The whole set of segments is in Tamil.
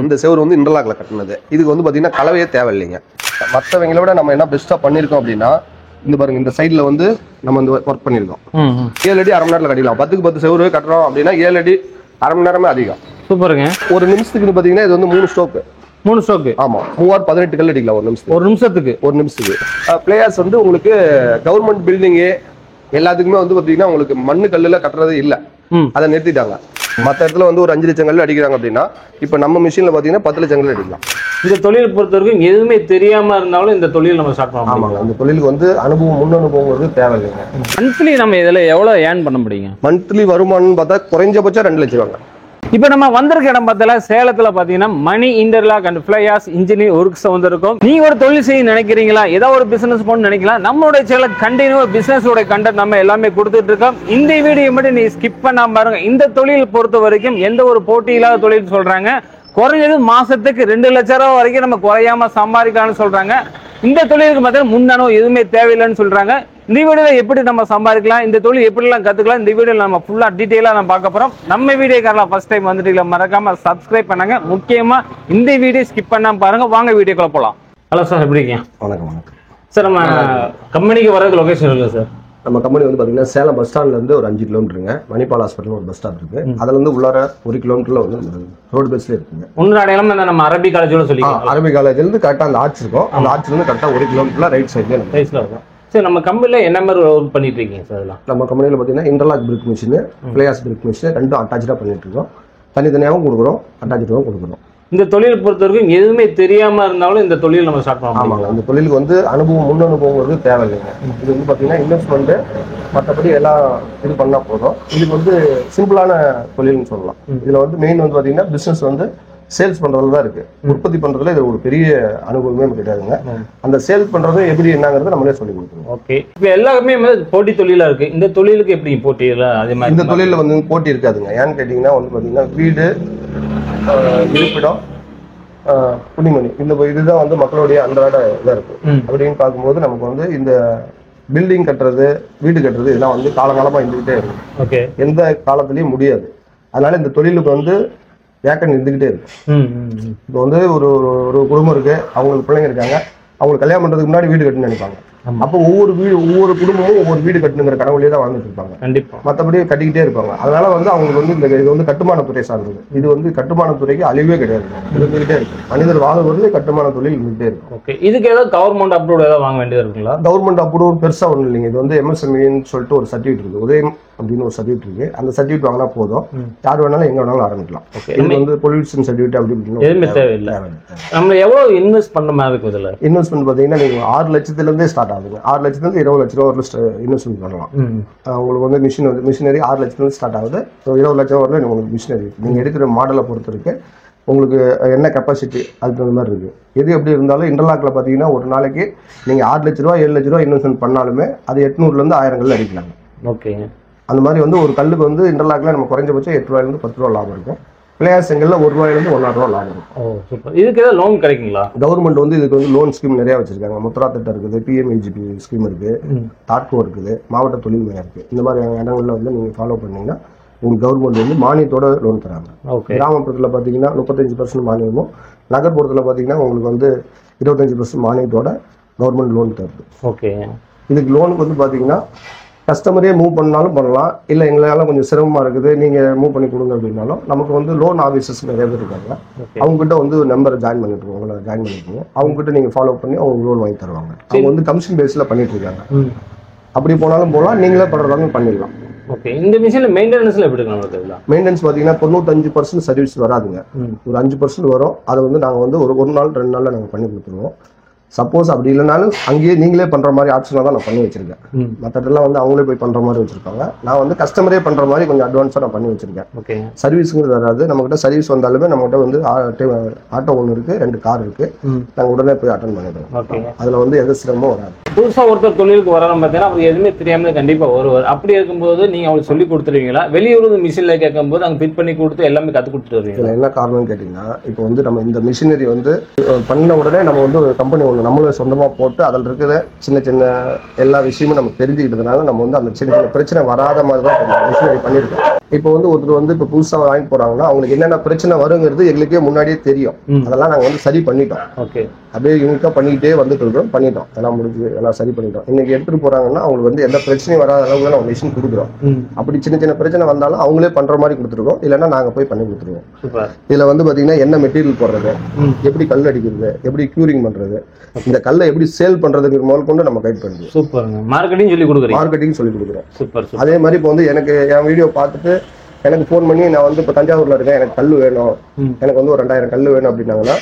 இந்த செவர் வந்து இன்டர்லாக்ல கட்டினது. இதுக்கு வந்து பாத்தீங்கன்னா கலவையே தேவையில்லைங்க. மற்றவங்களை விட நம்ம என்ன பெஸ்டா பண்ணிருக்கோம் அப்படின்னா, இந்த பாருங்க இந்த சைட்ல வந்து நம்ம வந்து ஒர்க் பண்ணிருக்கோம். 7 அடி அரை மணி நேரத்துல கட்டிடலாம். 10க்கு 10 செவரு கட்டுறோம் அப்படின்னா 7 அடி அரை மணி நேரமே அதிகம். சூப்பருங்க. ஒரு நிமிஷத்துக்கு பாத்தீங்கன்னா இது வந்து 3 ஸ்ட்ரோக். 3 ஸ்ட்ரோக். ஆமா, 3018 கல் அடிக்கலாம் ஒரு நிமிஷத்துக்கு. ஒரு நிமிஷத்துக்கு பிளேயர்ஸ் வந்து உங்களுக்கு கவர்மெண்ட் பில்டிங் எல்லாத்துக்குமே வந்து பாத்தீங்கன்னா உங்களுக்கு மண்ணு கல்லுல கட்டுறது இல்ல, அதை நிறுத்திட்டாங்க. மற்ற இடத்துல வந்து ஒரு 5 லட்சம் கல் அடிக்கிறாங்க அப்படின்னா இப்ப நம்ம மிஷின்ல பாத்தீங்கன்னா 10 லட்சம் கல் அடிக்கலாம். இந்த தொழில் பொறுத்த வரைக்கும் எதுவுமே தெரியாம இருந்தாலும் இந்த தொழில் நம்ம ஸ்டார்ட் பண்ணலாம். ஆமாங்க, இந்த தொழிலுக்கு வந்து அனுபவம் முன் அனுபவம் தேவையில்லைங்க. மந்த்லி நம்ம இதுல எவ்வளவு ஏர்ன் பண்ண முடியுங்க? மந்த்லி வருமானம் பார்த்தா குறைஞ்சபட்சம் 2 லட்சம் வாங்க. இப்ப நம்ம வந்திருக்க இடம் பார்த்தல சேலத்துல பாத்தீங்கன்னா மணி இன்டர்லாக் அண்ட் ஃபிளையாஸ் இன்ஜினியர் ஒர்க்ஸ் வந்திருக்கும். நீங்க ஒரு தொழில் செய்ய நினைக்கிறீங்களா, ஏதாவது ஒரு பிசினஸ் பண்ண நினைக்கலாம், நம்மளுடைய சேனல் கண்டினியூ பிசினஸோட கண்டென்ட் நம்ம எல்லாமே கொடுத்துட்டு இருக்கோம். இந்த வீடியோ மட்டும் நீ ஸ்கிப் பண்ணாம பாருங்க. இந்த தொழில் பொறுத்த வரைக்கும் எந்த ஒரு போட்டி இல்லாத தொழில் சொல்றாங்க. குறைஞ்சது மாசத்துக்கு 2 லட்சம் ரூபாய் வரைக்கும் நம்ம குறையாம சம்பாதிக்கலாம்னு சொல்றாங்க. இந்த தொழிலுக்கு பார்த்தீங்கன்னா முன்னனும் எதுவுமே தேவையில்லைன்னு சொல்றாங்க. இந்த வீடியோல எப்படி நம்ம சம்பாதிக்கலாம், இந்த தொழில் எப்படிலாம் கத்துக்கலாம், இந்த வீடியோல நம்ம ஃபுல்லா டீடைலா நம்ம பார்க்க போறோம். நம்ம வீடியோக்காரலாம் ஃபர்ஸ்ட் டைம் வந்துட்டீங்களா, மறக்காம சப்ஸ்கிரைப் பண்ணுங்க. முக்கியமா இந்த வீடியோ ஸ்கிப் பண்ணாம பாருங்க. வாங்க வீடியோக்குள்ள போலாம். ஹலோ சார், எப்படி இருக்கீங்க? வணக்கம். வணக்கம் சார். நம்ம கம்பெனிக்கு வரதுக்கு லொகேஷன் இருக்கு சார். நம்ம கம்பெனி வந்து பாத்தீங்கன்னா சேலம் பஸ் ஸ்டாண்ட்ல இருந்து ஒரு 5 கிலோமீட்டருங்க. மணிப்பால் ஹாஸ்பிட்டல் ஒரு பஸ் ஸ்டாப் இருக்கு. அதுல இருந்து உள்ளார 1 கிலோமீட்டர்ல வந்து ரோடு பேஸ்ல இருக்குங்க. முன்னாடி இடம் நம்ம அரபி காலேஜோட சொல்லி அரபி காலேஜ்ல இருந்து கரெக்டா அந்த ஆர்ச் இருக்கும். அந்த ஆர்ச்ல இருந்து கரெக்டா 1 கிலோமீட்டர்ல ரைட் சைட்ல இருக்கும். சரி, நம்ம கம்பெனில என்ன மாதிரி ஒர்க் பண்ணிட்டு இருக்கீங்க சார்? அதெல்லாம் நம்ம கம்பெனில பாத்தீங்கன்னா இன்டர்லாக் பிரிக் மிஷின், பிளேயாஸ் பிரிக் மிஷின் ரெண்டும் அட்டாச்சா பண்ணிட்டு இருக்கோம். தனித்தனியாகவும் கொடுக்குறோம், அட்டாச்சாவும் கொடுக்குறோம். இந்த தொழில் பொறுத்த வரைக்கும் எதுவுமே தெரியாம இருந்தாலும் இந்த தொழில் நம்ம ஸ்டார்ட் பண்ணலாம். ஆமாங்க, இந்த தொழிலுக்கு வந்து அனுபவம் முன் அனுபவம் தேவையில்லைங்க. இது வந்து பாத்தீங்கன்னா இன்வெஸ்ட்மெண்ட் மற்றபடி எல்லாம் இது பண்ணா போதும். இதுக்கு வந்து சிம்பிளான தொழில்னு சொல்லலாம். இதுல வந்து மெயின் வந்து பாத்தீங்கன்னா பிசினஸ் வந்து சேல்ஸ் பண்றதுல தான் இருக்கு. உற்பத்தி பண்றதுல இது ஒரு பெரிய அனுபவமே கிடையாதுங்க. அந்த சேல்ஸ் பண்றது எப்படி என்னங்கிறது நம்மளே சொல்லி கொடுக்கணும். ஓகே, இப்ப எல்லாருமே போட்டி தொழிலா இருக்கு. இந்த தொழிலுக்கு எப்படி போட்டி இல்லை? அதே மாதிரி இந்த தொழில வந்து போட்டி இருக்காதுங்க. ஏன்னு கேட்டீங்கன்னா வந்து பாத்தீங்கன்னா வீடு, இருப்பிடம், துணிமணி, இந்த இதுதான் வந்து மக்களுடைய அன்றாட இதா இருக்கு. அப்படின்னு பார்க்கும்போது நமக்கு வந்து இந்த பில்டிங் கட்டுறது, வீடு கட்டுறது இதெல்லாம் வந்து காலகாலமா இருந்துகிட்டே இருக்கு. எந்த காலத்திலயும் முடியாது. அதனால இந்த தொழிலுக்கு வந்து வேக்கன் இருந்துகிட்டே இருக்கு. இப்போ வந்து ஒரு குடும்பம் இருக்கு, அவங்களுக்கு பிள்ளைங்க இருக்காங்க, அவங்களுக்கு கல்யாணம் பண்றதுக்கு முன்னாடி வீடு கட்டணும்னு நினைப்பாங்க. அப்போ ஒவ்வொரு குடும்பமும் ஒவ்வொரு வீடு கட்டணுங்கிற கனவுலயே தான் வாழ்ந்துட்டு இருப்பாங்க. கண்டிப்பா, மற்றபடி கட்டிக்கிட்டே இருப்பாங்க. அதனால வந்து அவங்களுக்கு வந்து இந்த இது வந்து கட்டுமான துறை சார்ந்தது. இது வந்து கட்டுமான துறைக்கு அழிவே கிடையாது, இருந்துகிட்டே இருக்கு. மனிதர் வாழ்வது கட்டுமான தொழில் இருந்துகிட்டே இருக்கும். ஓகே, இதுக்கு ஏதாவது கவர்மெண்ட் அப்ரூவ் ஏதாவது வாங்க வேண்டியது இருக்குங்களா? கவர்மெண்ட் அப்ரூவ் பெருசா ஒன்றும் இல்லைங்க. இது வந்து எம்எஸ்எம்இன்னு சொல்லிட்டு ஒரு சர்டிஃபிகேட் இருக்கு, உதயம் அப்படின்னு ஒரு சர்டிஃபிகேட் இருக்கு. அந்த சர்டிஃபிகேட் வாங்கினா போதும், யார் வேணாலும் எங்க வேணாலும் ஆரம்பிக்கலாம். இது வந்து பொல்யூஷன் சர்டிஃபிகேட் அப்படின்னு எதுவுமே தேவையில்லை. நம்ம எவ்வளவு இன்வெஸ்ட் பண்ண மாதிரி இருக்கும் இதுல? இன்வெஸ்ட்மெண்ட் பாத்தீங்கன்னா நீங்க 6 லட்சத்துல இருந்தே ஸ்டார்ட் ஆகுது. 6 லட்சத்துல 20 லட்ச ரூபா வரல இன்வெஸ்ட்மெண்ட் பண்ணலாம். உங்களுக்கு வந்து மிஷினரி 6 லட்சத்துல ஸ்டார்ட் ஆகுது. 20 லட்சம் வரல உங்களுக்கு மிஷினரி நீங்க எடுக்கிற மாடலை பொறுத்து இருக்கு. உங்களுக்கு என்ன கெப்பாசிட்டி அதுக்கு தகுந்த மாதிரி இருக்கு. எது எப்படி இருந்தாலும் இன்டர்லாக்ல பாத்தீங்கன்னா ஒரு நாளைக்கு நீங்க 6 லட்ச ரூபா 7 லட்ச ரூபா இன்வெஸ்ட்மெண்ட் பண்ணாலுமே அது 800ல இருந்து 1000 கல் அடிக்கலாம். ஓகே, அந்த மாதிரி வந்து ஒரு கல்லுக்கு வந்து இன்டர்லாக்ல நம்ம குறைஞ்சபட்சம் 8 ரூபாயில இருந்து 10 ரூபா லாபம் இருக்கும். பிளேயர்ஸ் செங்கல்ல 1 ரூபாயிலிருந்து 1.5 ரூபா லாபம் இருக்கும். இதுக்கு ஏதாவது லோன் கிடைக்குங்களா? கவர்மெண்ட் வந்து இதுக்கு வந்து லோன் ஸ்கீம் நிறைய வச்சிருக்காங்க. முத்ரா திட்டம் இருக்குது, பிஎம்இஜிபி ஸ்கீம் இருக்கு, தாட்கோ இருக்குது, மாவட்ட தொழில் மையம் இருக்கு. இந்த மாதிரி இடங்கள்ல வந்து நீங்க ஃபாலோ பண்ணீங்கன்னா உங்களுக்கு கவர்மெண்ட் வந்து மானியத்தோட லோன் தராங்க. கிராமப்புறத்துல பாத்தீங்கன்னா 35% மானியமும், நகர்ப்புறத்துல பாத்தீங்கன்னா உங்களுக்கு வந்து 25% மானியத்தோட கவர்மெண்ட் லோன் தருது. ஓகே, இதுக்கு லோனுக்கு வந்து பாத்தீங்கன்னா கஸ்டமரே மூவ் பண்ணாலும் பண்ணலாம், இல்லை எங்களால கொஞ்சம் சிரமமா இருக்குது நீங்க மூவ் பண்ணி கொடுங்க அப்படின்னாலும் நமக்கு வந்து லோன் ஆஃபீஸர்ஸ் நிறைய பேர் இருக்காங்க. அவங்க கிட்ட வந்து நம்பரை ஜாயின் பண்ணிட்டு அவங்க கிட்ட நீங்க ஃபாலோ பண்ணி அவங்க லோன் வாங்கி தருவாங்க. அவங்க வந்து கமிஷன் பேஸ்ல பண்ணிட்டு இருக்காங்க. அப்படி போனாலும் போகலாம், நீங்களே பண்றதாலும் பண்ணிடலாம். ஓகே, இந்த மிஷின்ல மெயின்டெனன்ஸ்ல எப்படி இருக்கு? மெயின்டெனன்ஸ் பாத்தீங்கன்னா 95% சர்வீஸ் வராதுங்க. ஒரு 5% வரும். அதை வந்து நாங்க வந்து ஒரு நாள் 2 நாள்ல நாங்க பண்ணி கொடுத்துருவோம். சப்போஸ் அப்படி இல்லைனாலும் அங்கேயே நீங்களே பண்ற மாதிரி ஆப்ஷனா தான் நான் பண்ணி வச்சிருக்கேன். மற்றதெல்லாம் வந்து அவங்களே போய் பண்ற மாதிரி வச்சிருக்காங்க. நான் வந்து கஸ்டமரே பண்ற மாதிரி கொஞ்சம் அட்வான்ஸா நான் பண்ணி வச்சிருக்கேன். ஓகே, சர்வீஸுங்கிறது வராது. நம்ம கிட்ட சர்வீஸ் வந்தாலுமே நம்ம கிட்ட வந்து ஆட்டோ 1 இருக்கு, 2 கார் இருக்கு. நாங்க உடனே போய் அட்டன் பண்ணிடுவோம். அதுல வந்து எது சிரமமும் வராது. புதுசா ஒருத்தர் தொழிலுக்கு வரணும் பார்த்தீங்கன்னா அவர் எதுவுமே தெரியாம கண்டிப்பா வருவார். அப்படி இருக்கும்போது நீங்க அவங்களுக்கு சொல்லி கொடுத்துருவீங்களா? வெளியூர் மிஷின்ல கேட்கும்போது அங்க ஃபிட் பண்ணி கொடுத்து எல்லாமே கத்து கொடுத்துட்டு வருவீங்க. என்ன காரணம்னு கேட்டீங்கன்னா, இப்போ வந்து நம்ம இந்த மிஷினரி வந்து பண்ண உடனே நம்ம வந்து ஒரு கம்பெனி ஒன்று நம்மளே சொந்தமா போட்டு அதில் இருக்கிற சின்ன சின்ன எல்லா விஷயமும் நம்ம தெரிஞ்சுக்கிட்டதுனால நம்ம வந்து அந்த சின்ன சின்ன பிரச்சனை வராத மாதிரி தான் மிஷினரி பண்ணியிருக்கோம். இப்போ வந்து ஒருத்தர் வந்து இப்போ புதுசா வாங்கிட்டு போறாங்கன்னா அவங்களுக்கு என்னென்ன பிரச்சனை வருங்கிறது எங்களுக்கே முன்னாடியே தெரியும். அதெல்லாம் நாங்க வந்து சரி பண்ணிட்டோம். ஓகே, அப்படியே யூனிக்கா பண்ணிக்கிட்டே வந்துட்டு இருக்கோம். பண்ணிட்டோம், எல்லாம் முடிஞ்சு எல்லாம் சரி பண்ணிட்டோம். இன்னைக்கு எடுத்துட்டு போறாங்கன்னா அவங்களுக்கு வந்து எந்த பிரச்சனையும் வராத அளவுக்கு நம்ம மிஷின் கொடுக்குறோம். அப்படி சின்ன சின்ன பிரச்சனை வந்தாலும் அவங்களே பண்ற மாதிரி கொடுத்துருக்கோம், இல்லைன்னா நாங்க போய் பண்ணி கொடுத்துருவோம். இதுல வந்து பாத்தீங்கன்னா என்ன மெட்டீரியல் போடுறது, எப்படி கல் அடிக்கிறது, எப்படி கியூரிங் பண்றது, இந்த கல்லை எப்படி சேல் பண்றதுக்கு முதல் கொண்டு நம்ம கைட் பண்ணுறோம். சூப்பருங்க. மார்க்கெட்டிங் சொல்லி கொடுக்குறோம். மார்க்கெட்டிங் சொல்லி கொடுக்குறோம். சூப்பர். அதே மாதிரி இப்போ வந்து எனக்கு என் வீடியோ பார்த்துட்டு எனக்கு ஃபோன் பண்ணி நான் வந்து இப்போ தஞ்சாவூர்ல இருக்கேன், எனக்கு கல் வேணும், எனக்கு வந்து ஒரு 2000 கல் வேணும் அப்படின்னாங்கன்னா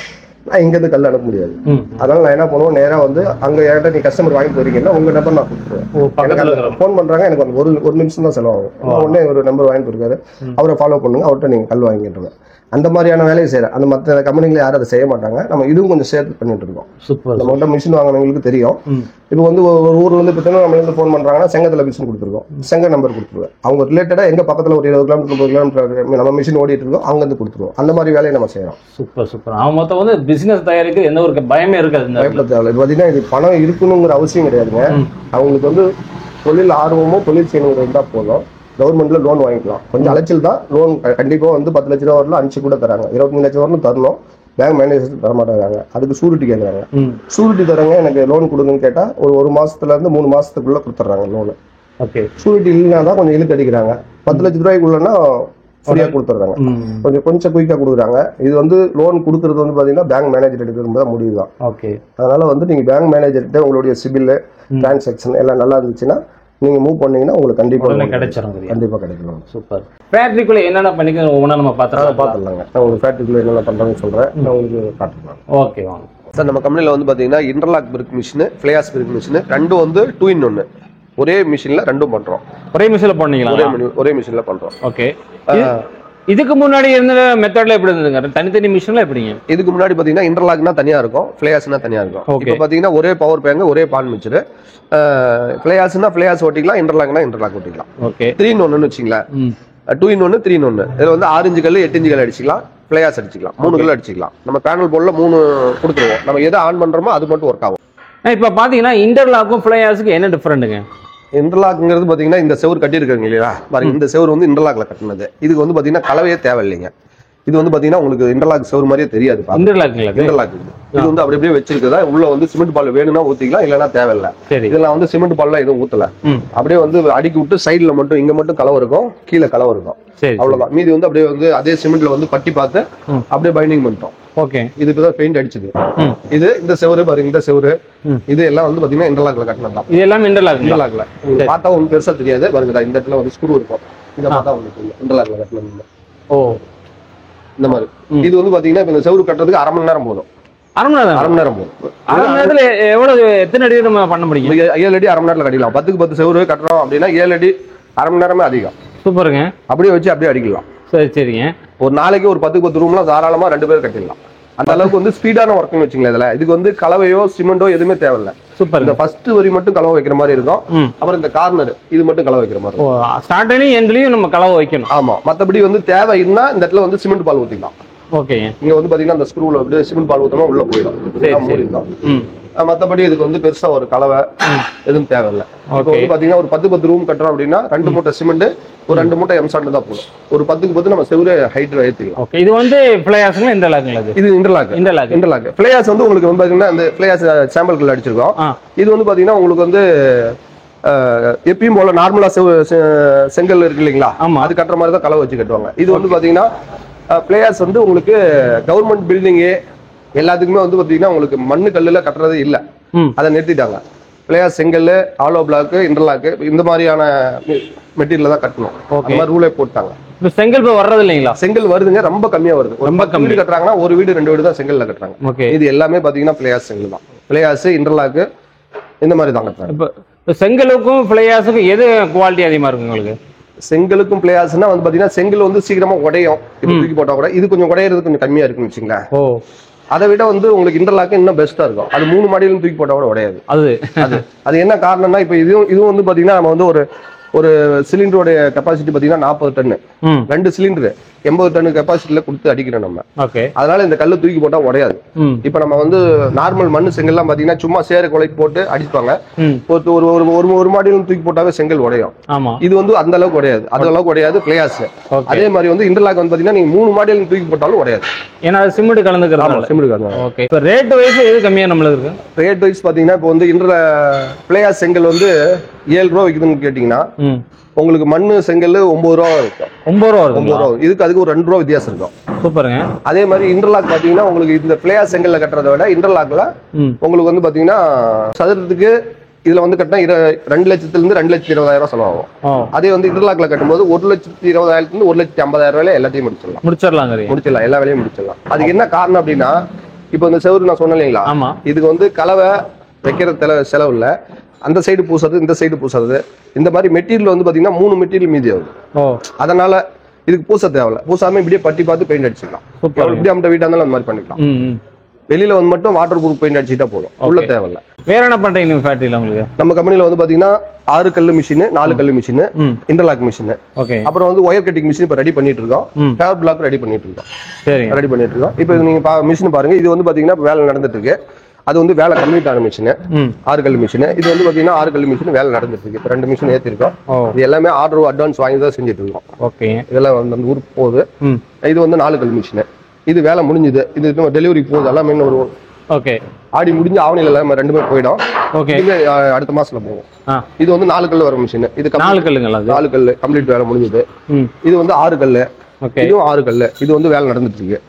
நான் இங்கேருந்து கல் அனுப்ப முடியாது. அதனால நான் என்ன பண்ணுவோம், நேராக வந்து அங்கே என்கிட்ட நீ கஸ்டமர் வாங்கி போறீங்கன்னா உங்க நம்பர் நான் கொடுத்துருவேன். ஃபோன் பண்றாங்க, எனக்கு வந்து ஒரு நிமிஷம் தான் செலவாகும். உடனே ஒரு நம்பர் வாங்கி போயிருக்காரு, அவரை ஃபாலோ பண்ணுங்க, அவர்கிட்ட நீங்க கல் வாங்கிட்டு அந்த மாதிரியான வேலையை செய்யறேன். அந்த மற்ற கம்பெனிகளை யாரும் அதை செய்ய மாட்டாங்க. நம்ம இதுவும் கொஞ்சம் சேர்த்து பண்ணிட்டு இருக்கோம். நம்ம கிட்ட மிஷின் வாங்கினவங்களுக்கு தெரியும். இப்போ வந்து ஒரு ஊர்ல இருந்து பார்த்தீங்கன்னா நம்ம இருந்து ஃபோன் பண்றாங்கன்னா செங்கத்துல மிஷின் கொடுத்துருக்கோம், செங்க நம்பர் கொடுத்துருவோம். அவங்க ரிலேட்டடா எங்க பக்கத்துல ஒரு 20 கிலோமீட்டர் 30 கிலோமீட்டர் நம்ம மிஷின் ஓடிட்டு இருக்கோம், அவங்க வந்து கொடுத்துருவோம். அந்த மாதிரி வேலையை நம்ம செய்யறோம். Super super. அவன் மொத்தம் வந்து பிசினஸ் தயாரிக்க எந்த ஒரு பயமே இருக்காது. பயப்பட தேவை. இது பார்த்தீங்கன்னா இது பணம் இருக்கணுங்கிற அவசியம் கிடையாதுங்க. அவங்களுக்கு வந்து தொழில் ஆர்வமோ தொழில் செய்யணுங்கிறது இருந்தா போதும். கவர்மெண்ட்ல லோன் வாங்கிக்கலாம். கொஞ்சம் அலைச்சல் தான். லோன் கண்டிப்பா வந்து 10 லட்ச ரூபா வரல 5 கூட தராங்க, 25 லட்சம் வரலும் தரணும். பேங்க் மேனேஜர் தர மாட்டாங்க, அதுக்கு சூரிட்டி கேட்கறாங்க. சூரிட்டி தரங்க எனக்கு லோன் கொடுங்கன்னு கேட்டா ஒரு மாசத்துல இருந்து 3 மாசத்துக்குள்ள கொடுத்துட்றாங்க லோனு. ஓகே, சூரிட்டி இல்லைன்னா தான் கொஞ்சம் இழுத்து அடிக்கிறாங்க. 10 லட்ச ரூபாய்க்குள்ளன்னா ஃப்ரீயா கொடுத்துட்றாங்க, கொஞ்சம் குயிக்கா கொடுக்குறாங்க. இது வந்து லோன் கொடுக்கறது வந்து பாத்தீங்கன்னா பேங்க் மேனேஜர் எடுக்கிறது முடிவு தான். ஓகே, அதனால வந்து நீங்க பேங்க் மேனேஜர்கிட்ட உங்களுடைய சிபில் டிரான்சாக்ஷன் எல்லாம் நல்லா இருந்துச்சுன்னா நீங்க மூவ் பண்ணீங்கன்னா உங்களுக்கு கண்டிப்பா கிடைச்சிரும். கண்டிப்பா கிடைக்கும். சூப்பர். ஃபேக்டரிக்குள்ள என்னென்ன பண்ணிக்க ஒவ்வொன்றா நம்ம பார்த்துடலாங்க. நான் உங்களுக்கு ஃபேக்டரிக்குள்ள என்னென்ன பண்றேன்னு சொல்றேன், நான் உங்களுக்கு காட்டுறேன். ஓகே வாங்க சார். நம்ம கம்பெனில வந்து பாத்தீங்கன்னா இன்டர்லாக் பிரிக் மிஷின், ஃபிளையாஸ் பிரிக் மிஷின் ரெண்டும் வந்து 2 in 1 ஒரே மிஷின்ல ரெண்டும் பண்றோம். ஒரே மிஷின்ல பண்ணீங்களா? ஒரே மிஷின்ல பண்றோம். ஓகே. இதுக்கு முன்னாடி இருந்த மெத்தட்ல எப்படி இருந்ததுங்க? தனித்தனி மிஷின்ல எப்படிங்க? இதுக்கு முன்னாடி பாத்தீங்கன்னா இன்டர்லாக்னா தனியா இருக்கும், ஃபிளையாஸ்னா தனியா இருக்கும். இப்போ பாத்தீங்கன்னா ஒரே பவர் பேங்க், ஒரே பால் மிக்சர். ஃபிளையாஸ்னா ஃபிளையாஸ் ஓட்டிக்கலாம், இன்டர்லாக்னா இன்டர்லாக் ஓட்டிக்கலாம். ஓகே, 3 in 1 வச்சுங்களேன். 2 in 1 3 in 1. இதுல வந்து 6 inch கல் 8 inch கல் அடிச்சுக்கலாம், ஃபிளையாஸ் அடிச்சுக்கலாம், 3 கல் அடிச்சுக்கலாம். நம்ம பேனல் போர்ட்ல 3 கொடுத்துருவோம். நம்ம எதை ஆன் பண்றோமோ அது மட்டும் ஒர்க் ஆகும். இப்ப பாத்தீங்கன்னா இன்டர்லாக்கும் ஃபிளையாஸுக்கு என்ன டிஃபரெண்ட்டுங்க? இன்டர்லாக்ங்கிறது பாத்தீங்கன்னா இந்த செவர் கட்டி இருக்காங்க இல்லையா பாருங்க, இந்த செவர் வந்து இன்டர்லாக்ல கட்டினது. இதுக்கு வந்து பாத்தீங்கன்னா கலவையே தேவையில்லைங்க. இது வந்து பாத்தீங்கன்னா உங்களுக்கு இன்டர்லாக் செவர் மாதிரியே தெரியாது. இன்டர்லாக் இது வந்து அப்படி அப்படியே வச்சிருக்கதா. உள்ள வந்து சிமெண்ட் பால் வேணும்னா ஊத்திக்கலாம், இல்லைன்னா தேவையில்லை. இதெல்லாம் வந்து சிமெண்ட் பால்லாம் எதுவும் ஊத்தல, அப்படியே வந்து அடிக்கி விட்டு சைட்ல மட்டும் இங்க மட்டும் கலவை இருக்கும், கீழே கலவை இருக்கும், அவ்வளவுதான். மீதி வந்து அப்படியே வந்து அதே சிமெண்ட்ல வந்து பட்டி பார்த்து அப்படியே பைண்டிங் பண்ணிட்டோம். ஓகே, இது இப்பதான் பெயிண்ட் அடிச்சது. இது இந்த செவரு பாருங்க, இந்த செவரு இது எல்லாம் வந்து பாத்தீங்கன்னா இன்டர்லாக்ல கட்டினதான். இது எல்லாம் இன்டர்லாக்ல பார்த்தா ஒன்றும் பெருசா தெரியாது. பாருங்க இந்த இடத்துல வந்து ஸ்க்ரூ இருக்கும், இதை பார்த்தா உங்களுக்கு இன்டர்லாக்ல கட்டினது. ஓ, இந்த மாதிரி. இது வந்து பாத்தீங்கன்னா இப்ப இந்த செவரு கட்டுறதுக்கு 1/2 மணி நேரம் போதும். 1/2 மணி நேரம் போதும். 1/2 மணி நேரத்துல எவ்வளவு எத்தனை அடி நம்ம பண்ண முடியும்? 7 அடி 1/2 மணி நேரத்துல கட்டிடலாம். 10க்கு 10 செவரு கட்டுறோம் அப்படின்னா 7 அடி 1/2 மணி நேரமே அதிகம். சூப்பருங்க. அப்படியே வச்சு அப்படியே அடிக்கலாம். சரி சரிங்க. ஒரு நாளைக்கு ஒரு 10க்கு 10 ரூம்லாம் தாராளமா 2 பேர் கட்டிடலாம். அந்த அளவுக்கு வந்து ஸ்பீடான ஒர்க்னு வச்சுங்களேன். இதுல இதுக்கு வந்து கலவையோ சிமெண்டோ எதுவுமே தேவையில்லை. சூப்பர். இந்த ஃபர்ஸ்ட் வரி மட்டும் கலவை வைக்கிற மாதிரி இருக்கும். அப்புறம் இந்த கார்னர் இது மட்டும் கலவை வைக்கிற மாதிரி இருக்கும். ஸ்டார்டிங்லயும் எண்ட்லயும் நம்ம கலவை வைக்கணும். ஆமா, மத்தபடி வந்து தேவை இருந்தா இந்த இடத்துல வந்து சிமெண்ட் பால் ஊத்திக்கலாம். ஓகே, இங்க வந்து பாத்தீங்கன்னா அந்த ஸ்க்ரூல வந்து சிமெண்ட் பால் ஊத்தமா உள்ள போயிடும். மத்தபடி இதுக்கு வந்து பெருசா ஒரு கலவை எதுவும் தேவையில்லை. இப்போ வந்து பாத்தீங்கன்னா ஒரு 10 ரூம் கட்டுறோம் அப்படின்னா 2 மூட்டை சிமெண்ட், ஒரு 2 மூட்டை எம்சாண்ட் தான் போடும். ஒரு 10க்கு 10 நம்ம செவரே ஹைட் ஏத்திக்கலாம். ஓகே, இது வந்து ஃபிளையாஸ்ங்களா இன்டர்லாக்ங்களா? இது இன்டர்லாக். ஃபிளையாஸ் வந்து உங்களுக்கு வந்து பாத்தீங்கன்னா அந்த ஃபிளையாஸ் சாம்பிள்கள் அடிச்சிருக்கோம். இது வந்து பாத்தீங்கன்னா உங்களுக்கு வந்து எப்பயும் போல நார்மலா செங்கல் இருக்கு இல்லைங்களா, அது கட்டுற மாதிரி தான் கலவை வச்சு கட்டுவாங்க. இது வந்து பாத்தீங்கன்னா ஃபிளையாஸ் வந்து உங்களுக்கு கவர்மெண்ட் பில்டிங்கு எல்லாத்துக்குமே வந்து பாத்தீங்கன்னா உங்களுக்கு மண்ணு கல்லுல கட்டுறது இல்ல, அதை நிறுத்திட்டாங்க. பிளேயர் செங்கல், ஆலோ பிளாக், இன்டர்லாக் இந்த மாதிரியான மெட்டீரியல் தான் கட்டணும். அந்த மாதிரி ரூலே போட்டாங்க. செங்கல் வர்றது இல்லைங்களா? செங்கல் வருதுங்க, ரொம்ப கம்மியா வருது. ரொம்ப கம்மி கட்டுறாங்கன்னா ஒரு வீடு 2 வீடு தான் செங்கல்ல கட்டுறாங்க. இது எல்லாமே பாத்தீங்கன்னா பிளேயர்ஸ் செங்கல் தான். பிளேயர்ஸ், இன்டர்லாக் இந்த மாதிரி தான் கட்டுறாங்க. இப்போ செங்கலுக்கும் பிளேயர்ஸுக்கும் எது குவாலிட்டி அதிகமா இருக்கு உங்களுக்கு? செங்கலுக்கும் பிளேயர்ஸ்னா வந்து பாத்தீங்கன்னா செங்கல் வந்து சீக்கிரமா உடையும், தூக்கி போட்டா கூட. இது கொஞ்சம் உடையிறது கொஞ்சம் கம்மியா இருக்குன்னு வச்சுங்களேன். அதை விட வந்து உங்களுக்கு இன்டர்லாக் இன்னும் பெஸ்டா இருக்கும். அது 3 மாடியிலும் தூக்கி போட்டா கூட உடையாது. அது என்ன காரணம்னா இப்ப இதுவும் வந்து பாத்தீங்கன்னா நம்ம வந்து ஒரு சிலிண்டரோட கெப்பாசிட்டி பாத்தீங்கன்னா 40 டன். 2 சிலிண்டர் 80 டன் கெப்பாசிட்டில கொடுத்து அடிக்கிறோம் நம்ம. ஓகே. அதனால இந்த கல்லு தூக்கி போட்டா உடையாது. இப்ப நம்ம வந்து நார்மல் மண்ணு செங்கல்லாம் பாத்தீங்கன்னா சும்மா சேர கொலை போட்டு அடிப்பாங்க. ஒரு மாடியிலும் தூக்கி போட்டாவே செங்கல் உடையும். இது வந்து அந்த அளவுக்கு உடையாது, அது அளவுக்கு உடையாது பிளேயாஸ். அதே மாதிரி வந்து இன்டர்லாக் வந்து பாத்தீங்கன்னா நீங்க 3 மாடியிலும் தூக்கி போட்டாலும் உடையாது. ஏன்னா சிமெண்ட் கலந்துக்கிறது. சிமெண்ட் கலந்து. ஓகே. இப்போ ரேட் வைஸ் எது கம்மியா நம்மளுக்கு இருக்கு? ரேட் வைஸ் பாத்தீங்கன்னா இப்போ வந்து பிளேயாஸ் செங்கல் வந்து 7 ரூபா விக்குதுன்னு கேட்டீங்கன்னா உங்களுக்கு மண்ணு செங்கல் 9 ரூபா இருக்கும். 9 ரூபா. இதுக்கு அதுக்கு ஒரு 2 ரூபா வித்தியாசம் இருக்கும். சூப்பருங்க. அதே மாதிரி இன்டர்லாக் பாத்தீங்கன்னா உங்களுக்கு இந்த பிளேயார் செங்கல்ல கட்டுறதை விட இன்டர்லாக்ல உங்களுக்கு வந்து பாத்தீங்கன்னா சதுரத்துக்கு இதுல வந்து கட்டினா 2 லட்சத்துல இருந்து 2,20,000 செலவாகும். அதே வந்து இன்டர்லாக்ல கட்டும்போது 1,20,000 இருந்து 1,50,000 எல்லாத்தையும் முடிச்சிடலாம். எல்லா வேலையும் முடிச்சிடலாம். அதுக்கு என்ன காரணம் அப்படின்னா இப்ப இந்த செவரு நான் சொன்னேன் இல்லைங்களா, இதுக்கு வந்து கலவை வைக்கிற செலவு இல்ல, அந்த சைடு பூசுறது இந்த சைடு பூசுறது, இந்த மாதிரி மெட்டீரியல் வந்து பாத்தீங்கன்னா 3 மெட்டீரியல் மீதி ஆகுது. அதனால இதுக்கு பூச தேவையில்ல. பூசாம இப்படியே பட்டி பார்த்து பெயிண்ட் அடிச்சுக்கலாம். இப்படி நம்ம வீட்டா இருந்தாலும் அந்த மாதிரி பண்ணிக்கலாம். வெளியில வந்து மட்டும் வாட்டர் ப்ரூஃப் பெயிண்ட் அடிச்சுட்டா போதும், உள்ள தேவையில்ல. வேற என்ன பண்றீங்க ஃபேக்டரியில உங்களுக்கு? நம்ம கம்பெனில வந்து பாத்தீங்கன்னா 6 கல்லு மிஷின், 4 கல்லு மிஷின், இன்டர்லாக் மிஷின், அப்புறம் வந்து ஒயர் கட்டிங் மிஷின் இப்ப ரெடி பண்ணிட்டு இருக்கோம். ஃபேவர் பிளாக் ரெடி பண்ணிட்டு இருக்கோம். ரெடி பண்ணிட்டு இருக்கோம். இப்ப நீங்க மிஷின் பாருங்க, இது வந்து பாத்தீங்கன்னா வேலை நடந்துட்டு இருக்கு. அது வந்து வேலை கம்ப்ளீட் ஆன மிஷின், 6 கல்லு மிஷின். இது வந்து பாத்தீங்கன்னா 6 கல்லு மிஷின் வேலை நடந்துட்டு இருக்கு. இப்ப 2 மிஷின் ஏத்திருக்கோம். இது எல்லாமே ஆர்டர் அட்வான்ஸ் வாங்கி தான் செஞ்சுட்டு இருக்கோம். ஓகே. இதெல்லாம் வந்து அந்த ஊருக்கு போகுது. இது வந்து 4 கல்லு மிஷின். இது வேலை முடிஞ்சுது. இது டெலிவரி போகுது. எல்லாமே ஒரு ஆடி முடிஞ்சு ஆவணில எல்லாம் 2மே போயிடும். அடுத்த மாசத்துல போகும். இது வந்து 4 கல்லு வர மிஷின். இது 4 கல்லு கம்ப்ளீட் வேலை முடிஞ்சது. இது வந்து 6 கல்லு. இதுவும் 6 கல்லு. இது வந்து வேலை நடந்துட்டு இருக்கு.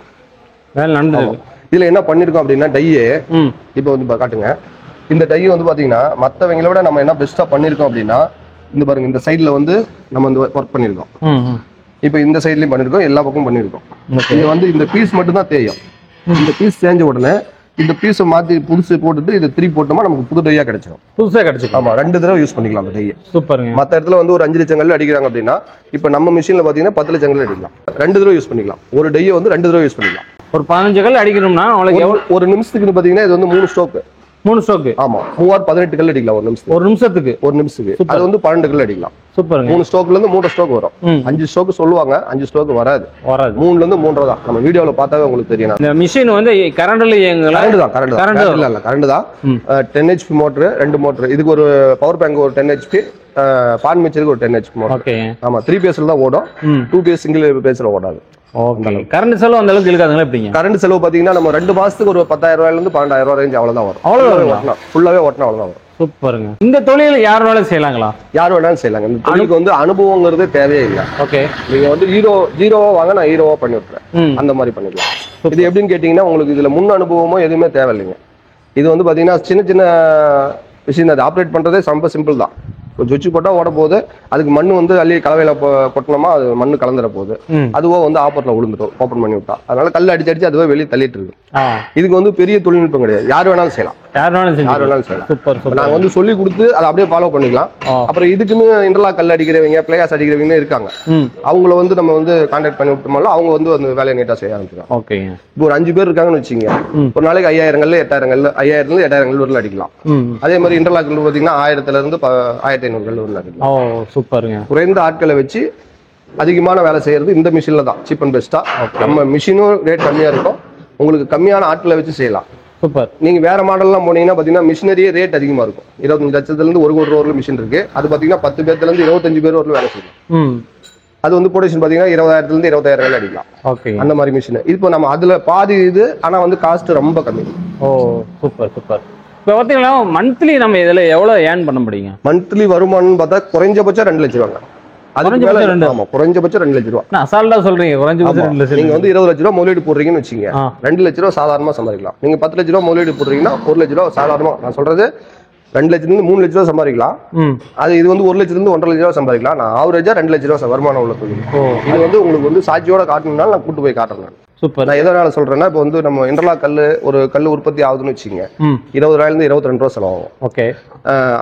வேலை நடந்துருக்கு. இதுல என்ன பண்ணிருக்கோம் அப்படின்னா டையே இப்ப வந்து காட்டுங்க. இந்த டை வந்து பாத்தீங்கன்னா மத்தவங்களை விட நம்ம என்ன பெஸ்டா பண்ணிருக்கோம் அப்படின்னா இந்த பாருங்க, இந்த சைட்ல வந்து நம்ம வந்து ஒர்க் பண்ணிருக்கோம். இப்ப இந்த சைட்லயும் பண்ணிருக்கோம், எல்லா பக்கமும் பண்ணிருக்கோம். இது வந்து இந்த பீஸ் மட்டும் தான் தேயும். இந்த பீஸ் தேஞ்ச உடனே இந்த பீஸை மாத்தி புதுசு போட்டுட்டு இது 3 போட்டோமா நமக்கு புது டையா கிடைச்சிடும். புதுசா கிடைச்சிடும். ஆமா, 2 தடவை யூஸ் பண்ணிக்கலாம் அந்த டையை. சூப்பருங்க. மத்த இடத்துல வந்து ஒரு 5 லட்சம் கல் அடிக்கிறாங்க அப்படின்னா இப்ப நம்ம மிஷின்ல பாத்தீங்கன்னா 10 லட்சம் கல் அடிக்கலாம். 2 தடவை யூஸ் பண்ணிக்கலாம். ஒரு டையை வந்து 2 தடவை யூஸ் பண்ணிக்கலாம். ஒரு 15 கல் அடிக்கணும்னா உங்களுக்கு ஒரு நிமிஷத்துக்கு பாத்தீங்கன்னா இது வந்து 3 ஸ்ட்ரோக். 3 ஸ்ட்ரோக். ஆமா, 18 கல் அடிக்கலாம் ஒரு நிமிஷத்துக்கு. ஒரு நிமிஷத்துக்கு அது வந்து 12 கல் அடிக்கலாம். சூப்பர். 3 ஸ்ட்ரோக்ல இருந்து 3 ஸ்ட்ரோக் வரும். 5 ஸ்ட்ரோக் சொல்லுவாங்க, 5 ஸ்ட்ரோக் வராது. 3ல இருந்து 3 தான். நம்ம வீடியோல பார்த்தாவே உங்களுக்கு தெரியும். இந்த மிஷின் வந்து கரண்ட்ல இயங்குங்களா? கரண்ட் தான். 10 HP மோட்டர், 2 மோட்டர். இதுக்கு ஒரு பவர் பேங்க் ஒரு 10 HP, பான் மிச்சருக்கு ஒரு 10 HP மோட்டர். ஓகே. ஆமா, 3 பேஸ்ல தான் ஓடும். 2 பேஸ் சிங்கிள் பேஸ்ல ஓடாது. ஓகே. கரண்ட் செலவு அந்த அளவுக்கு இருக்காதுங்களா? எப்படிங்க கரண்ட் செலவு பாத்தீங்கன்னா நம்ம 2 மாசத்துக்கு ஒரு 10,000 ரூபாயில இருந்து 12,000 ரூபாய் ரேஞ்ச் அவ்வளவுதான் வரும். அவ்வளவுதான், ஃபுல்லாவே ஓட்டணும், அவ்வளவுதான் வரும். சூப்பருங்க. இந்த தொழில் யார் வேணாலும் செய்யலாங்களா? யார் வேணாலும் செய்யலாங்க. இந்த தொழிலுக்கு வந்து அனுபவங்கிறது தேவையே இல்லை. ஓகே. நீங்க வந்து ஜீரோவா வாங்க, நான் ஹீரோவா பண்ணி விட்டுறேன், அந்த மாதிரி பண்ணிக்கலாம். இது எப்படின்னு கேட்டீங்கன்னா உங்களுக்கு இதுல முன் அனுபவமோ எதுவுமே தேவையில்லைங்க. இது வந்து பாத்தீங்கன்னா சின்ன சின்ன மிஷின், அதை ஆப்ரேட் பண்றதே ரொம்ப சிம்பிள் தான். சுவிட்ச் போட்டா ஓட போகுது. அதுக்கு மண்ணு வந்து அள்ளி கலவையில கொட்டணுமா, அது மண்ணு கலந்துற போகுது. அதுவோ வந்து ஆப்பர்ல விழுந்துடும் ஓப்பன் பண்ணி விட்டா. அதனால கல் அடிச்சு அடிச்சு அதுவே வெளியே தள்ளிட்டு இருக்கு. இதுக்கு வந்து பெரிய தொழில்நுட்பம் கிடையாது. யார் வேணாலும் செய்யலாம். நாங்க வந்து சொல்லி கொடுத்து அதை அப்படியே ஃபாலோ பண்ணிக்கலாம். அப்புறம் இதுக்குன்னு இன்டர்லாக் கல் அடிக்கிறவங்க, பிளேயாஸ் அடிக்கிறவங்க இருக்காங்க. அவங்கள வந்து நம்ம வந்து கான்டாக்ட் பண்ணி விட்டோம்னாலும் அவங்க வந்து அந்த வேலையை நீட்டா செய்ய ஆரம்பிச்சிடும். ஓகே. இப்போ ஒரு 5 பேர் இருக்காங்கன்னு வச்சுங்க, ஒரு நாளைக்கு 5,000 கல் 8,000 கல் 5,000 இருந்து 8,000 கல் வரல அடிக்கலாம். அதே மாதிரி இன்டர்லாக் கல் பாத்தீங்கன்னா 1000 இருந்து 1,500 கல் வரல அடிக்கலாம். சூப்பருங்க. குறைந்த ஆட்களை வச்சு அதிகமான வேலை செய்யறது இந்த மிஷின்ல தான் சீப் அண்ட் பெஸ்டா. நம்ம மிஷினும் ரேட் கம்மியா இருக்கும், உங்களுக்கு கம்மியான ஆட்களை வச்சு செய்யலாம். சூப்பர். நீங்க வேற மாடல்லாம் போனீங்கன்னா பாத்தீங்கன்னா மிஷினரியே ரேட் அதிகமா இருக்கும். 25 லட்சத்துல இருந்து 1 கோடி ரூபாய் மிஷின் இருக்கு. அது பாத்தீங்கன்னா 10 பேர்ல இருந்து 25 பேர் வரல வேலை செய்யும். அது வந்து ப்ரொடக்ஷன் பாத்தீங்கன்னா 20,000 இருந்து 25,000 அடிக்கலாம். ஓகே. அந்த மாதிரி மிஷின். இப்போ நம்ம அதுல பாதி இது, ஆனா வந்து காஸ்ட் ரொம்ப கம்மி. ஓ, சூப்பர் சூப்பர். இப்போ பாத்தீங்கன்னா மந்த்லி நம்ம இதுல எவ்வளவு ஏர்ன் பண்ண முடியுங்க? மந்த்லி வருமானம் பார்த்தா குறைஞ்சபட்சம் 2 லட்சம் ரூபாங்க. குறைஞ்சபட்சம் 2 லட்சம் ரூபாய். அசால்ட்டா சொல்றீங்க. குறைஞ்சபட்சம் 2 லட்சம். நீங்க வந்து 20 லட்சம் ரூபாய் முதலீடு போடுறீங்கன்னு வச்சுங்க, 2 லட்சம் ரூபாய் சாதாரணமா சம்பாதிக்கலாம். நீங்க 10 லட்சம் ரூபாய் முதலீடு போடுறீங்கன்னா 1 லட்சம் ரூபாய் சாதாரணமா, நான் சொல்றது 2 லட்சத்துல இருந்து 3 லட்சம் ரூபாய் சம்பாதிக்கலாம். அது இது வந்து 1 லட்சத்துல இருந்து 1.5 லட்சம் ரூபாய் சம்பாதிக்கலாம். நான் ஆவரேஜா 2 லட்சம் ரூபாய் வருமானம் உள்ள தொழில். இது வந்து உங்களுக்கு வந்து சாட்சியோட காட்டணும்னால நான் கூட்டு போய் காட்டுறேன். சூப்பர். நான் எதனால சொல்றேன்னா, இப்போ வந்து நம்ம இன்டர்லாக் கல் ஒரு கல் உற்பத்தி ஆகுதுன்னு வச்சுங்க, 20 ரூபாயில இருந்து 22 ரூபாய் செலவாகும். ஓகே.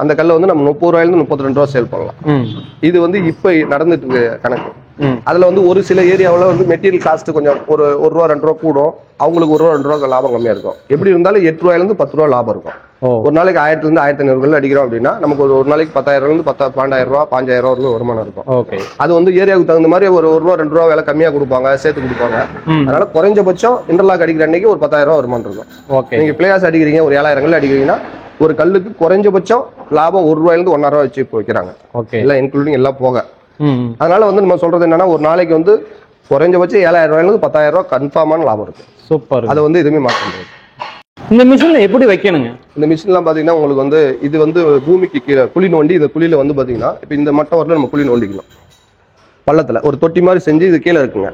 அந்த கல்லை வந்து நம்ம 30 ரூபாயில இருந்து 32 ரூபாய் சேல் பண்ணலாம். இது வந்து இப்ப நடந்துட்டு இருக்கு கணக்கு. அதுல வந்து ஒரு சில ஏரியாவில் வந்து மெட்டீரியல் காஸ்ட் கொஞ்சம் ஒரு ரூபா 2 ரூபா கூடும், அவங்களுக்கு 1 ரூபா 2 ரூபா லாபம் கம்மியா இருக்கும். எப்படி இருந்தாலும் 8 ரூபாயில இருந்து 10 ரூபா லாபம் இருக்கும். ஒரு நாளைக்கு 1000 to 1500 கல் அடிக்கிறோம் அப்படின்னா நமக்கு ஒரு நாளைக்கு 10,000 இருந்து 12,000 ரூபா 5,000 ரூபா வருமானம் இருக்கும். ஓகே. அது வந்து ஏரியாவுக்கு தகுந்த மாதிரி ஒரு ரூபா 2 ரூபா விலை கம்மியா கொடுப்பாங்க, சேர்த்து கொடுப்பாங்க. அதனால குறைஞ்சபட்சம் இன்டர்லாக் அடிக்கிற அன்னைக்கு ஒரு 10,000 ரூபா வருமானம் இருக்கும். ஓகே. நீங்க பிளேயாஸ் அடிக்கிறீங்க, ஒரு 7,000 கல் அடிக்கிறீங்கன்னா ஒரு கல்லுக்கு குறைஞ்சபட்சம் லாபம் 1 ரூபாயிலிருந்து 1.5 ரூபா வச்சு வைக்கிறாங்க. ஓகே. எல்லாம் இன்க்ளூடிங் எல்லாம் போக. அதனால வந்து நம்ம சொல்றது என்னன்னா ஒரு நாளைக்கு வந்து குறைஞ்சபட்சம் 7,000 ரூபாயிலிருந்து 10,000 ரூபா கன்ஃபார்மான லாபம் இருக்கு. சூப்பர். அதை வந்து எதுவுமே மாற்ற முடியாது. இந்த மிஷின்ல எப்படி வைக்கணுங்க? இந்த மிஷின்லாம் பாத்தீங்கன்னா உங்களுக்கு வந்து இது வந்து பூமிக்கு கீழே குழி நோண்டி, இந்த குழியில வந்து பாத்தீங்கன்னா இப்ப இந்த மட்டம் வரல நம்ம குழி நோண்டிக்கணும். பள்ளத்துல ஒரு தொட்டி மாதிரி செஞ்சு இது கீழே இருக்குங்க.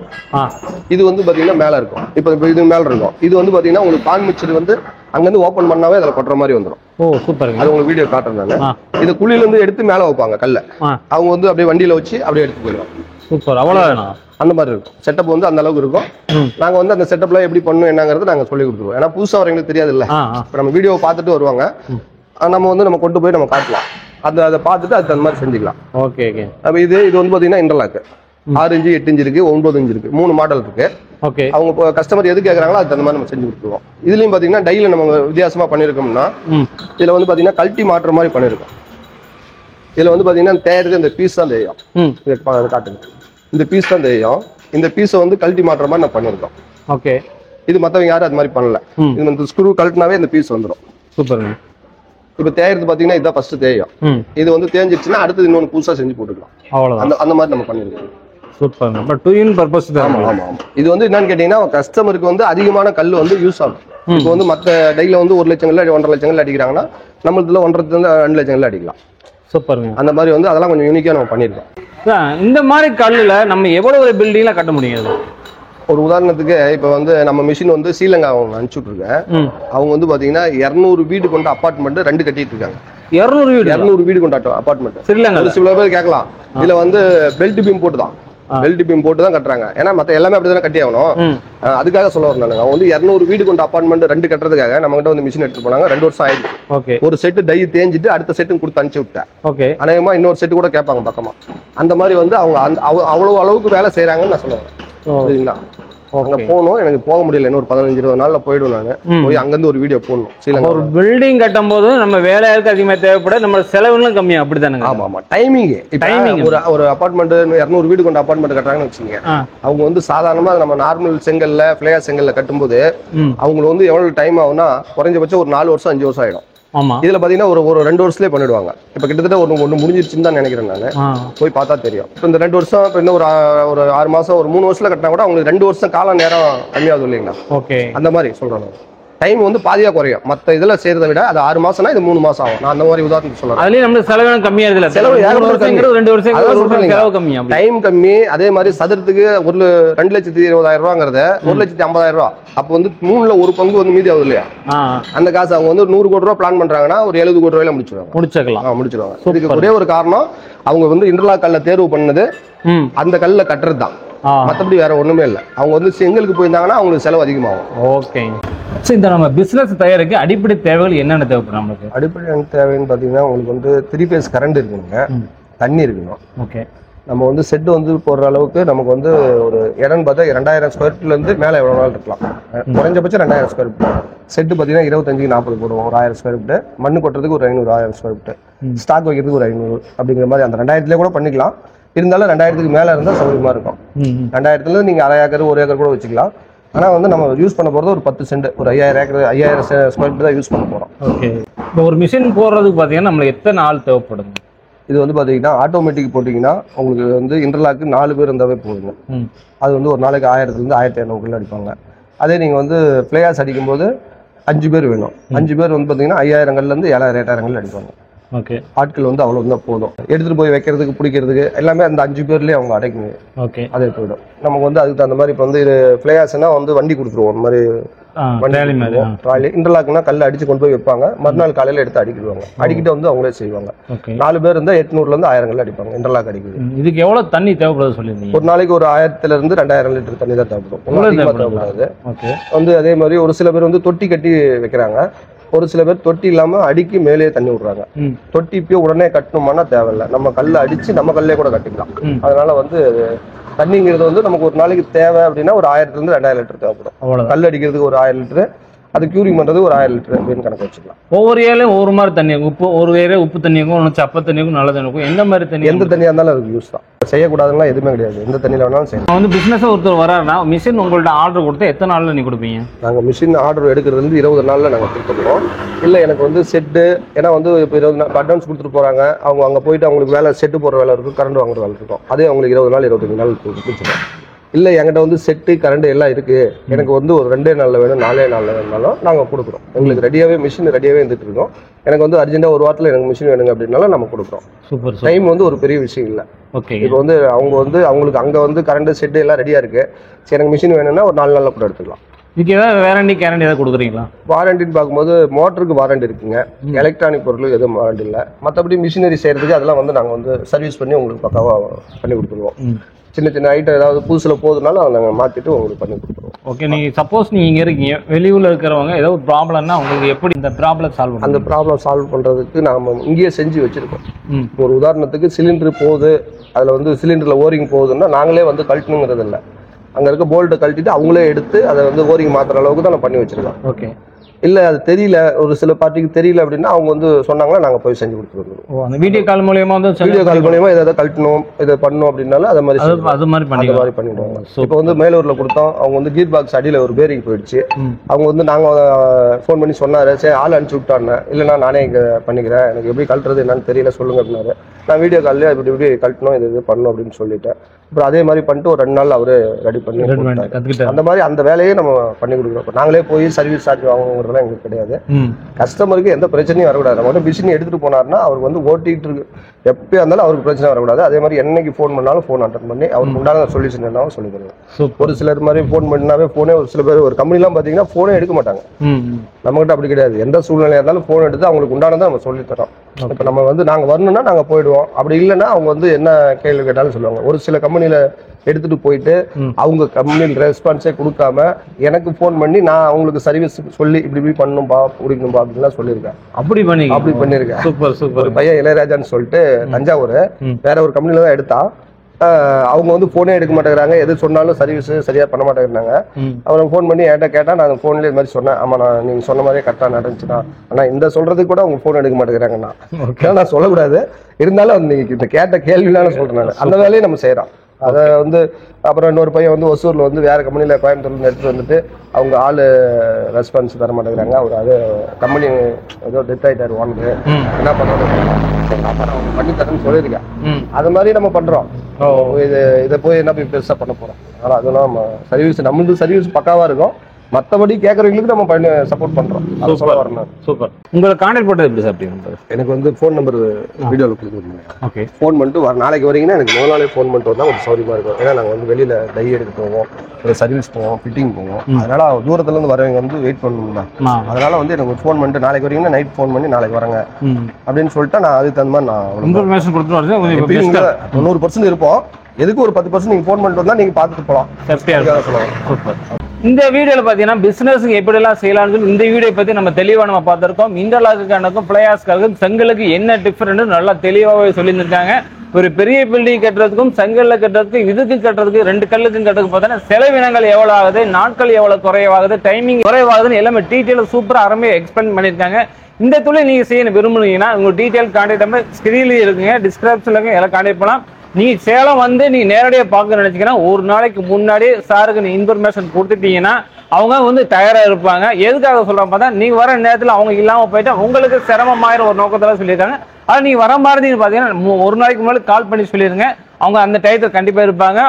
இது வந்து பாத்தீங்கன்னா மேல இருக்கும். இப்ப இது மேல இருக்கும். இது வந்து பாத்தீங்கன்னா உங்களுக்கு பான் மிக்சர் வந்து அங்கிருந்து ஓபன் பண்ணாவே அதுல கொட்டுற மாதிரி வந்துடும். ஓ சூப்பர். அது உங்களுக்கு வீடியோ காட்டுறேன். இது குழியில இருந்து எடுத்து மேல வைப்பாங்க கல்ல. அவங்க வந்து அப்படியே வண்டியில வச்சு அப்படியே எடுத்து போயிடுவாங்க. சூப்பர். அவ்வளவு அந்த மாதிரி இருக்கும். செட்டப் வந்து அந்த அளவுக்கு இருக்கும். நாங்க வந்து அந்த செட்டப்ல எப்படி பண்ணணும் என்னங்கிறது நாங்க சொல்லி கொடுத்துருவோம். ஏன்னா புதுசா வரவங்களுக்கு தெரியாது இல்ல. இப்ப நம்ம வீடியோ பார்த்துட்டு வருவாங்க, நம்ம வந்து நம்ம கொண்டு போய் நம்ம காட்டலாம். அதை பார்த்துட்டு அதுக்கு அந்த மாதிரி செஞ்சுக்கலாம். ஓகே. அப்ப இது வந்து பாத்தீங்கன்னா இன்டர்லாக் 6 இன்ச்சு 8 இன்ச்சு இருக்கு, 9 இன்ச்சு இருக்கு, 3 மாடல் இருக்கு. ஓகே. அவங்க கஸ்டமர் எது கேட்கறாங்களோ அதுக்கு அந்த மாதிரி நம்ம செஞ்சு கொடுத்துருவோம். இதுலயும் பாத்தீங்கன்னா டைல நம்ம வித்தியாசமா பண்ணிருக்கோம்னா இதுல வந்து பாத்தீங்கன்னா கல்ட்டி மாற்ற மாதிரி பண்ணிருக்கோம். இதுல வந்து பாத்தீங்கன்னா தேய்றது இந்த பீஸ் தான் தெரியும். காட்டுங்க, இந்த பீஸ் தான் தெரியும். இந்த பீஸை வந்து கல்ட்டி மாற்ற மாதிரி நான் பண்ணிருக்கோம். ஓகே. இது மத்தவங்க யாரும் அது மாதிரி பண்ணல. இது வந்து ஸ்க்ரூ கழட்டினாவே இந்த பீஸ் வந்துடும். சூப்பர். இப்ப தேய்றது பாத்தீங்கன்னா இதுதான் ஃபர்ஸ்ட் தேயும். இது வந்து தேஞ்சிருச்சுன்னா அடுத்து இன்னொன்னு புதுசா செஞ்சு போட்டுக்கலாம். அவ்வளவுதான். அந்த மாதிரி நம்ம பண்ணிருக்கோம். Super. But to in purpose தான். ஆமா. இது வந்து என்னன்னு கேட்டீங்கன்னா கஸ்டமருக்கு வந்து அதிகமான கல் வந்து யூஸ் ஆகும். இப்போ வந்து மத்த டைல வந்து 1 லட்சம் கல் 1.5 லட்சம் கல் அடிக்கிறாங்கன்னா நம்மளுக்குள்ள 1.5 to 2 லட்சம் கல் அடிக்கலாம். சூப்பர். அந்த மாதிரி வந்து அதெல்லாம் கொஞ்சம் யூனிக்கா நம்ம பண்ணிருக்கோம். இந்த மாதிரி கல்லுல நம்ம எவ்வளவு ஒரு பில்டிங்ல கட்ட முடியாது? ஒரு உதாரணத்துக்கு இப்ப வந்து நம்ம மிஷின் வந்து ஸ்ரீலங்கா அவங்க அனுப்பிச்சுட்டு இருக்கேன். அவங்க வந்து பாத்தீங்கன்னா 200 வீடு கொண்ட அபார்ட்மெண்ட் 2 கட்டிட்டு இருக்காங்க. 200 வீடு கொண்ட அபார்ட்மெண்ட் ஸ்ரீலங்கா. சில பேர் கேட்கலாம், இதுல வந்து பெல்ட் பீம் போட்டு தான் கட்டுறாங்க. ஏன்னா மத்த எல்லாமே அப்படிதான் கட்டி ஆகணும். அதுக்காக சொல்ல வரேன். அவங்க வந்து 200 வீடு கொண்ட அபார்ட்மெண்ட் 2 கட்டுறதுக்காக நம்ம கிட்ட வந்து மிஷின் எடுத்து போனாங்க. 2 வருஷம் ஆயிடுச்சு. ஒரு செட்டு டை தேஞ்சிட்டு அடுத்த செட்டும் கொடுத்து அனுப்பிச்சு விட்டேன். அநேகமா இன்னொரு செட்டு கூட கேட்பாங்க பக்கமா. அந்த மாதிரி வந்து அவங்க அவ்வளவு அளவுக்கு வேலை செய்யறாங்கன்னு நான் சொல்லுவேன். சரிங்களா? அங்க போகணும், எனக்கு போக முடியல. இன்னொரு 15-20 நாள்ல போயிடும். நாங்க போய் அங்கிருந்து ஒரு வீடியோ போடணும். ஸ்ரீலங்கா ஒரு பில்டிங் கட்டும் போது நம்ம வேலையாளுக்கு அதிகமா தேவைப்பட, நம்ம செலவுகளும் கம்மியா. அப்படித்தானே? ஆமா. டைமிங் ஒரு அபார்ட்மெண்ட் 200 வீடு கொண்ட அபார்ட்மெண்ட் கட்டுறாங்கன்னு வச்சுங்க. அவங்க வந்து சாதாரணமா நம்ம நார்மல் செங்கல்ல பிளேயர் செங்கல்ல கட்டும்போது அவங்களுக்கு வந்து எவ்வளவு டைம் ஆகும்னா குறைஞ்சபட்சம் ஒரு 4 வருஷம் 5 வருஷம் ஆயிடும். இதுல பாத்தீங்கன்னா ஒரு 2 வருஷத்துலயே பண்ணிடுவாங்க. இப்ப கிட்டத்தட்ட ஒண்ணு முடிஞ்சிருச்சுன்னு தான் நினைக்கிறேன். நான் போய் பார்த்தா தெரியும். இப்ப இந்த 2 வருஷம் இப்ப இன்னும் ஒரு 6 மாசம் ஒரு 3 வருஷத்துல கட்டினா கூட அவங்களுக்கு 2 வருஷம் கால நேரம் கம்மியாகுது இல்லைங்களா? ஓகே. அந்த மாதிரி சொல்றேன். டைம் வந்து பாதியா குறையும். மத்த இதெல்லாம் செய்யறதை விட அது 6 மாசம்னா இது 3 மாசம் ஆகும். நான் அந்த மாதிரி உதாரணத்துக்கு சொல்றேன். அதுலயும் நம்ம செலவு கம்மியா இருக்குல்ல? செலவு 2 வருஷம் செலவு கம்மியா, டைம் கம்மி. அதே மாதிரி சதுரத்துக்கு 2,20,000 ரூபாங்கிறத 1,50,000 ரூபா. அப்ப வந்து 3ல ஒரு பங்கு வந்து மீதி ஆகுது இல்லையா? அந்த காசு அவங்க வந்து 100 கோடி ரூபாய் பிளான் பண்றாங்கன்னா ஒரு 70 கோடி ரூபாயில முடிச்சிருவாங்க. இதுக்கு ஒரே ஒரு காரணம், அவங்க வந்து இன்டர்லாக் கல்ல தேர்வு பண்ணது அந்த கல்ல கட்டுறது தான். மற்றபடி வேற ஒண்ணுமே இல்லை. அவங்க வந்து செங்கலுக்கு போயிருந்தாங்கன்னா அவங்களுக்கு செலவு அதிகமாகும். ஓகே. சரி, இந்த நம்ம பிசினஸ் தயாரிக்க அடிப்படை தேவைகள் என்னென்ன தேவைப்படும் நமக்கு? அடிப்படை தேவைன்னு பாத்தீங்கன்னா உங்களுக்கு வந்து 3 phase கரண்ட் இருக்குங்க, தண்ணி இருக்கணும். ஓகே. நம்ம வந்து செட் வந்து போடுற அளவுக்கு நமக்கு வந்து ஒரு இடம்னு பார்த்தா 2000 ஸ்கொயர் ஃபீட்ல இருந்து மேல எவ்வளவு நாள் இருக்கலாம். குறைஞ்சபட்சம் 2000 ஸ்கொயர் ஃபீட். செட்டு பாத்தீங்கன்னா 25-40 போடுவோம். ஒரு 1000 ஸ்கொயர் ஃபீட். மண்ணு கொட்டுறதுக்கு ஒரு 500 ஸ்கொயர் ஃபீட். ஸ்டாக் வைக்கிறதுக்கு ஒரு 500 அப்படிங்கிற மாதிரி அந்த 2000 கூட பண்ணிக்கலாம். இருந்தாலும் 2000க்கு மேல இருந்தா சௌகரியமா இருக்கும். 2000ல நீங்க 1/2 ஏக்கர் 1 ஏக்கர் கூட வச்சுக்கலாம். ஆனா வந்து நம்ம யூஸ் பண்ண போறது ஒரு 10 சென்ட், ஒரு 5000 ஸ்கொயர் ஃபீட் தான் யூஸ் பண்ண போறோம். ஓகே. இப்போ ஒரு மிஷின் போடுறதுக்கு பாத்தீங்கன்னா நம்மளுக்கு எத்தனை ஆள் தேவைப்படுங்க? இது வந்து பாத்தீங்கன்னா ஆட்டோமேட்டிக் போட்டீங்கன்னா உங்களுக்கு வந்து இன்டர்லாக்கு 4 பேர் இருந்தாவே போதுங்க. அது வந்து ஒரு நாளைக்கு 1000ல இருந்து 1500 அடிப்பாங்க. அதே நீங்க வந்து பிளேயர்ஸ் அடிக்கும் போது 5 பேர் வேணும். 5 பேர் வந்து பாத்தீங்கன்னா 5000 கல்ல இருந்து 7000 8000 கல் அடிப்பாங்க. ஓகே. ஆட்கள் வந்து அவ்வளவு தான் போதும். எடுத்துட்டு போய் வைக்கிறதுக்கு பிடிக்கிறதுக்கு எல்லாமே அந்த 5 பேர்லயே அவங்க அடைக்குங்க. ஓகே. அதே போயிடும். நமக்கு வந்து அதுக்கு தகுந்த மாதிரி இப்போ வந்து பிளேயர்ஸ்னா வந்து வண்டி கொடுத்துருவோம். அந்த மாதிரி ட்ராலி. இன்டர்லாக்னா கல்ல அடிச்சு கொண்டு போய் வைப்பாங்க. மறுநாள் காலையில எடுத்து அடிக்கிடுவாங்க. அடிக்கிட்டு வந்து அவங்களே செய்வாங்க. 4 பேர் இருந்தா 800ல இருந்து 1000 கல் அடிப்பாங்க. இன்டர்லாக் அடிக்குது. இதுக்கு எவ்வளவு தண்ணி தேவைப்படுது சொல்லிருந்தீங்க? ஒரு நாளைக்கு ஒரு 1000ல இருந்து 2000 லிட்டர் தண்ணி தான் தேவைப்படும். வந்து அதே மாதிரி ஒரு சில பேர் வந்து தொட்டி கட்டி வைக்கிறாங்க. ஒரு சில பேர் தொட்டி இல்லாம அடிக்கி மேலே தண்ணி விடுறாங்க. தொட்டி இப்பயே உடனே கட்டணுமானா தேவையில்லை. நம்ம கல்ல அடிச்சு நம்ம கல்லே கூட கட்டிக்கலாம். அதனால வந்து தண்ணிங்கிறது வந்து நமக்கு ஒரு நாளைக்கு தேவை அப்படின்னா ஒரு 1000ல இருந்து 2000 லிட்டர் தேவைப்படும். கல் அடிக்கிறதுக்கு ஒரு 1000 லிட்டர், அது கியூரிங் பண்றது ஒரு 1000 லிட்டர் அப்படின்னு கணக்கு வச்சுக்கலாம். ஒவ்வொரு ஏரியாலையும் ஒவ்வொரு மாதிரி தண்ணி உப்பு, ஒரு ஏரியா உப்பு தண்ணிக்கும் ஒன்று சப்ப தண்ணிக்கும் நல்ல தண்ணிக்கும் எந்த மாதிரி தண்ணி? எந்த தண்ணியா இருந்தாலும் அதுக்கு யூஸ் தான். செய்யக்கூடாதுலாம் எதுவுமே கிடையாது. எந்த தண்ணியில வேணாலும் செய்யலாம். வந்து பிசினஸ் ஒருத்தர் வராருன்னா மிஷின் உங்கள்ட்ட ஆர்டர் கொடுத்தா எத்தனை நாள்ல நீ கொடுப்பீங்க? நாங்கள் மிஷின் ஆர்டர் எடுக்கிறது வந்து 20 நாளில் நாங்கள் கொடுத்துருவோம். இல்லை எனக்கு வந்து செட்டு, ஏன்னா வந்து இப்போ 20 நாள் அட்வான்ஸ் கொடுத்துட்டு போகிறாங்க. அவங்க அங்கே போயிட்டு அவங்களுக்கு வேலை செட்டு போடுற வேலை இருக்கும், கரண்ட் வாங்குற வேலை இருக்கும். அதே அவங்களுக்கு 20 நாள் 25 நாள் கொடுத்துருவோம். இல்லை என்கிட்ட வந்து செட்டு கரண்ட் எல்லாம் இருக்குது, எனக்கு வந்து ஒரு 2 நாளில் வேணும் 4 நாளில் வேணும்னாலும் நாங்கள் கொடுக்குறோம். எங்களுக்கு ரெடியாகவே மிஷின் ரெடியாகவே இருந்துட்டு இருக்கோம். எனக்கு வந்து அர்ஜென்ட்டாக ஒரு வாரத்தில் எனக்கு மிஷின் வேணுங்க அப்படின்னாலும் நம்ம கொடுக்குறோம். சூப்பர். டைம் வந்து ஒரு பெரிய விஷயம் இல்லை. ஓகே. இப்போ வந்து அவங்களுக்கு அங்கே வந்து கரண்ட் செட்டு எல்லாம் ரெடியாக இருக்குது. சரி எனக்கு மிஷின் வேணும்னா ஒரு 4 நாளில் கூட எடுத்துக்கலாம். இதுக்கு ஏதாவது வாரண்டி கேரண்டி ஏதாவது கொடுக்குறீங்களா? வாரண்டின்னு பார்க்கும்போது மோட்டருக்கு வாரண்டி இருக்குங்க, எலக்ட்ரானிக் பொருள் எதுவும் வாரண்டி இல்லை. மற்றபடி மிஷினரி செய்கிறதுக்கு அதெல்லாம் வந்து நாங்கள் வந்து சர்வீஸ் பண்ணி உங்களுக்கு பக்காவாக பண்ணி கொடுத்துருவோம். சின்ன சின்ன ஐட்டம் ஏதாவது புதுசில் போகுதுனாலும் அதை நாங்கள் மாற்றிட்டு உங்களுக்கு பண்ணி கொடுத்துருவோம். ஓகே. நீங்கள் சப்போஸ் நீங்கள் இங்கே இருக்கீங்க, வெளியூரில் இருக்கிறவங்க ஏதோ ஒரு ப்ராப்ளம்னா உங்களுக்கு எப்படி இந்த ப்ராப்ளம் சால்வ் பண்ணுவோம்? அந்த ப்ராப்ளம் சால்வ் பண்ணுறதுக்கு நாம் இங்கேயே செஞ்சு வச்சுருக்கோம். ஒரு உதாரணத்துக்கு சிலிண்டர் போகுது, அதில் வந்து சிலிண்டரில் ஓரிங் போகுதுன்னா நாங்களே வந்து கழட்டணுங்கிறது இல்லை. அங்கே இருக்க போல்ட்டை கழட்டிட்டு அவங்களே எடுத்து அதை வந்து ஓரிங் மாற்றுற அளவுக்கு தான் நான் பண்ணி வச்சுருக்கோம். ஓகே. இல்லை அது தெரியல, ஒரு சில பார்ட்டிக்கு தெரியல அப்படின்னா அவங்க வந்து சொன்னாங்கன்னா நாங்கள் போய் செஞ்சு கொடுத்துருவோம். ஓ, அந்த வீடியோ கால் மூலியமா வந்து வீடியோ கால் மூலியமா எதாவது கழட்டணும் இதை பண்ணணும் அப்படின்னாலும் அது மாதிரி பண்ணிடுவாங்க. இப்போ வந்து மேலூரில் கொடுத்தோம், அவங்க வந்து கீர் பாக்ஸ் அடியில் ஒரு பேரிங் போயிடுச்சு. அவங்க வந்து நாங்கள் ஃபோன் பண்ணி சொன்னார், சரி ஆள் அனுப்பிச்சு விட்டான்னு. இல்லைனா நானே இங்கே பண்ணிக்கிறேன், எனக்கு எப்படி கழட்டுறது என்னன்னு தெரியல சொல்லுங்க அப்படின்னாரு. நான் வீடியோ காலில் இப்படி கழட்டணும் இது பண்ணணும் அப்படின்னு சொல்லிட்டேன். அப்புறம் அதே மாதிரி பண்ணிட்டு ஒரு 2 நாள் அவரு ரெடி பண்ணி அந்த மாதிரி அந்த வேலையே நம்ம பண்ணி கொடுக்குறோம். நாங்களே போய் சர்வீஸ் சார்ஜ் வாங்குறதுலாம் எங்களுக்கு கிடையாது. கஸ்டமருக்கு எந்த பிரச்சனையும் வரக்கூடாது. நம்ம வந்து மிஷின் எடுத்துட்டு போனார்னா அவருக்கு வந்து ஓட்டிட்டு இருக்கு எப்பயா இருந்தாலும் அவருக்கு பிரச்சனை வரக்கூடாது. அதே மாதிரி என்னைக்கு ஃபோன் பண்ணாலும் ஃபோன் அட்டன் பண்ணி அவருக்கு உண்டான சொல்யூஷன் என்னாலும் சொல்லி தருவோம். ஒரு சிலர் மாதிரி ஃபோன் பண்ணாவே ஃபோனே ஒரு சில பேர் ஒரு கம்பெனிலாம் பார்த்தீங்கன்னா ஃபோனே எடுக்க மாட்டாங்க. நம்மகிட்ட அப்படி கிடையாது. எந்த சூழ்நிலையாக இருந்தாலும் ஃபோன் எடுத்து அவங்களுக்கு உண்டானதை நம்ம சொல்லி தரோம். இப்போ நம்ம வந்து நாங்கள் வரணும்னா நாங்கள் போயிடுவோம். அப்படி இல்லைன்னா அவங்க வந்து என்ன கேள்வி கேட்டாலும் சொல்லுவாங்க. ஒரு சில கம்பெனியில் எடுத்துட்டு போயிட்டு அவங்க கம்பெனியில் ரெஸ்பான்ஸே கொடுக்காம எனக்கு ஃபோன் பண்ணி நான் அவங்களுக்கு சர்வீஸ் சொல்லி இப்படி பண்ணணும்பா பிடிக்கணும்பா அப்படின்லாம் சொல்லியிருக்கேன். அப்படி பண்ணியிருக்கேன். Super super. ஒரு பையன் இளையராஜான்னு சொல்லிட்டு தஞ்சாவூர் வேற ஒரு கம்பெனில தான் எடுத்தா. அவங்க வந்து போனே எடுக்க மாட்டேங்கிறாங்க, எது சொன்னாலும் சர்வீஸ் சரியா பண்ண மாட்டேங்கிறாங்க. அவங்க ஃபோன் பண்ணி என்கிட்ட கேட்டா நான் ஃபோன்லேயே இது மாதிரி சொன்னேன், ஆமா நான் நீங்க சொன்ன மாதிரியே கரெக்டாக நடந்துச்சுன்னா. ஆனால் இந்த சொல்றதுக்கு கூட அவங்க ஃபோன் எடுக்க மாட்டேங்கிறாங்கண்ணா. நான் சொல்லக்கூடாது, இருந்தாலும் நீங்க இந்த கேட்ட கேள்விலாம் சொல்றேன். நான் அந்த வேலையை நம்ம செய்யறோம். அதை வந்து அப்புறம் இன்னொரு பையன் வந்து ஒசூரில் வந்து வேற கம்பெனியில் கோயம்புத்தூர்ல எடுத்துட்டு வந்துட்டு அவங்க ஆளு ரெஸ்பான்ஸ் தர மாட்டேங்கிறாங்க. அவர் அது கம்பெனி ஏதோ டெத் ஆயிட்டாரு ஓனரு, என்ன பண்ணுறது பண்ணி தரேன்னு சொல்லியிருக்கேன். அது மாதிரி நம்ம பண்றோம். இதை போய் என்ன போய் பெருசா பண்ண போறோம். அதனால அதெல்லாம் நம்ம சர்வீஸ் நம்மளுக்கு சர்வீஸ் பக்காவா இருக்கும். மற்றபடி கேட்கறவங்களுக்கு நம்ம பண்ணி சப்போர்ட் பண்றோம். சூப்பர். உங்களை கான்டாக்ட் பண்றது எப்படி சார்? எனக்கு வந்து ஃபோன் நம்பர் வீடியோவில் கொடுத்துருங்க. ஓகே. ஃபோன் பண்ணிட்டு நாளைக்கு வரீங்கன்னா எனக்கு முதல் நாளே ஃபோன் பண்ணிட்டு வந்தால் கொஞ்சம் சௌரியமா இருக்கும். ஏன்னா நாங்கள் வந்து வெளியில டை எடுக்க போவோம், ஒரு சர்வீஸ் போவோம், ஃபிட்டிங் போவோம். அதனால தூரத்துல இருந்து வரவங்க வந்து வெயிட் பண்ணணும்ல. அதனால வந்து எனக்கு ஃபோன் பண்ணிட்டு நாளைக்கு வரீங்கன்னா நைட் ஃபோன் பண்ணி நாளைக்கு வரங்க அப்படின்னு சொல்லிட்டு நான் அதுக்கு தகுந்த மாதிரி நான் இன்ஃபர்மேஷன் கொடுத்துட்டு 90% இருப்போம். எதுக்கு ஒரு 10% நீங்க ஃபோன் பண்ணிட்டு வந்தா நீங்க பார்த்துட்டு போகலாம். இந்த வீடியோல பாத்தீங்கன்னா பிசினஸ்க்கு எப்படி எல்லாம் செய்யலாம்னு சொல்லி இந்த வீடியோ பத்தி நம்ம தெளிவா நம்ம பார்த்திருக்கோம். இன்டர்லாக்குக்கும் பிளேயாஸ்க்காருக்கும் செங்கலுக்கு என்ன டிஃபரெண்ட் நல்லா தெளிவாகவே சொல்லியிருந்திருக்காங்க. ஒரு பெரிய பில்டிங் கட்டுறதுக்கும் செங்கல்ல கட்டுறதுக்கும் இதுக்கு கட்டுறதுக்கு 2 கல்லுக்கும் கட்டுறதுக்கு பார்த்தீங்கன்னா செலவினங்கள் எவ்வளவு ஆகுது, நாட்கள் எவ்வளவு குறைவாகுது, டைமிங் குறைவாகுதுன்னு எல்லாமே டீட்டெயில் சூப்பரா அருமையா எக்ஸ்பிளைன் பண்ணியிருக்காங்க. இந்த தொழில் நீங்க செய்ய விரும்புனீங்கன்னா உங்க டீட்டெயில் கான்டாக்ட் நம்பர் ஸ்கிரீன்லயே இருக்குங்க, டிஸ்கிரிப்ஷன்ல எல்லாம் கான்டாக்ட் பண்ணலாம். நீங்க சேலம் வந்து நீங்க நேரடியாக பார்க்க நினைச்சீங்கன்னா ஒரு நாளைக்கு முன்னாடியே சாருக்கு நீ இன்ஃபர்மேஷன் கொடுத்துட்டீங்கன்னா அவங்க வந்து தயாரா இருப்பாங்க. எதுக்காக சொல்ற பார்த்தா நீங்க வர நேரத்தில் அவங்க இல்லாம போயிட்டா உங்களுக்கு சிரமமாயிரம் ஒரு நோக்கத்துல சொல்லியிருக்காங்க. அது நீங்க வர மாதிரி பாத்தீங்கன்னா ஒரு நாளைக்கு முன்னாடி கால் பண்ணி சொல்லிருங்க, அவங்க அந்த டயத்தில் கண்டிப்பா இருப்பாங்க.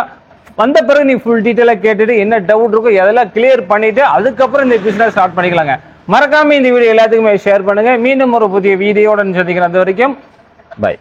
வந்த பிறகு நீ ஃபுல் டீட்டெயிலா கேட்டுட்டு என்ன டவுட் இருக்கோ அதெல்லாம் கிளியர் பண்ணிட்டு அதுக்கப்புறம் இந்த பிசினஸ் ஸ்டார்ட் பண்ணிக்கலாங்க. மறக்காம இந்த வீடியோ எல்லாத்துக்குமே ஷேர் பண்ணுங்க. மீண்டும் ஒரு புதிய வீடியோட சந்திக்கிறேன். அது வரைக்கும் பை.